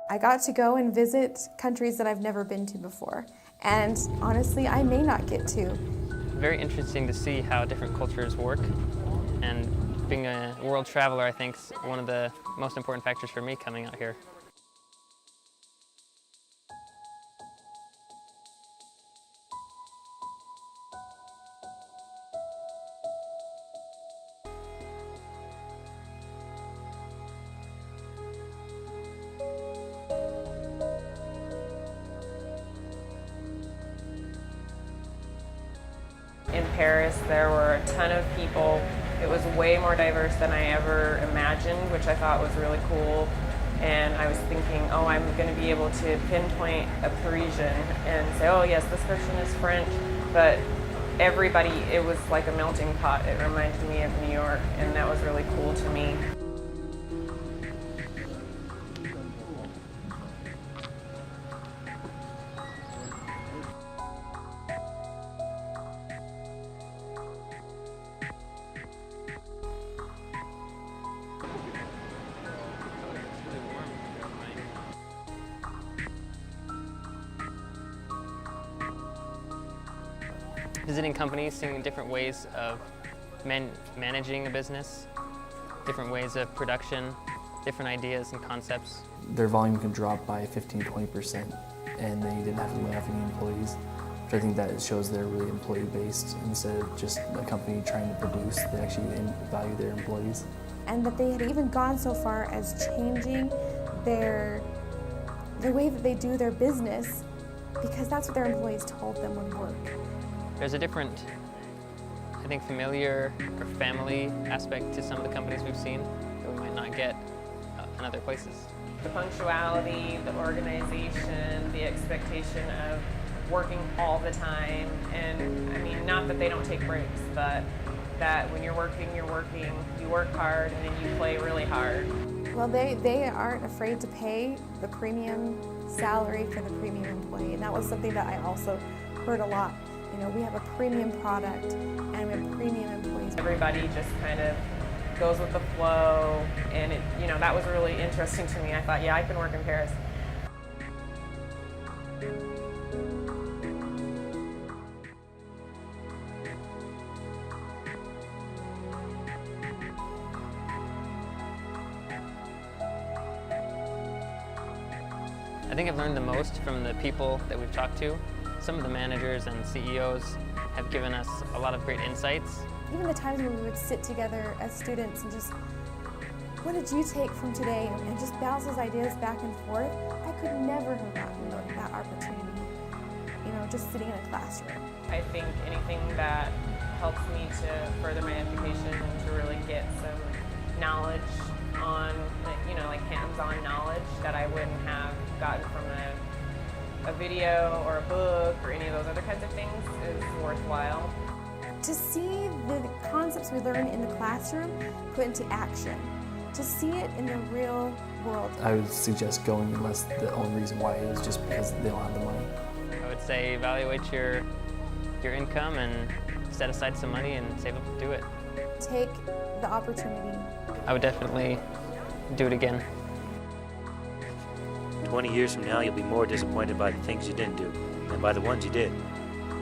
I got to go and visit countries that I've never been to before, and honestly, I may not get to. Very interesting to see how different cultures work, and being a world traveler, I think, is one of the most important factors for me coming out here. In Paris, there were a ton of people. It was way more diverse than I ever imagined, which I thought was really cool. And I was thinking, oh, I'm going to be able to pinpoint a Parisian and say, oh yes, this person is French. But everybody, it was like a melting pot. It reminded me of New York, and that was really cool to me. Visiting companies, seeing different ways of managing a business, different ways of production, different ideas and concepts. Their volume can drop by 15–20%, and they didn't have to lay off any employees. Which I think that shows they're really employee-based instead of just a company trying to produce. They actually value their employees. And that they had even gone so far as changing the way that they do their business, because that's what their employees told them would work. There's a different, I think, familiar or family aspect to some of the companies we've seen that we might not get in other places. The punctuality, the organization, the expectation of working all the time, and I mean, not that they don't take breaks, but that when you're working, you work hard, and then you play really hard. Well, they aren't afraid to pay the premium salary for the premium employee, and that was something that I also heard a lot. You know, we have a premium product and we have premium employees. Everybody just kind of goes with the flow, and that was really interesting to me. I thought, yeah, I can work in Paris. I think I've learned the most from the people that we've talked to. Some of the managers and CEOs have given us a lot of great insights. Even the times when we would sit together as students and just, what did you take from today? And just bounce those ideas back and forth. I could never have gotten that opportunity, just sitting in a classroom. I think anything that helps me to further my education and to really get some knowledge on, like hands-on knowledge that I wouldn't have gotten from a video or a book or any of those other kinds of things is worthwhile. To see the concepts we learn in the classroom put into action, to see it in the real world. I would suggest going unless the only reason why is just because they don't have the money. I would say evaluate your income and set aside some money and save up to do it. Take the opportunity. I would definitely do it again. 20 years from now, you'll be more disappointed by the things you didn't do than by the ones you did.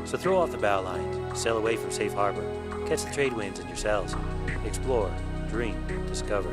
So throw off the bow lines, sail away from safe harbor, catch the trade winds in your sails, explore, dream, discover.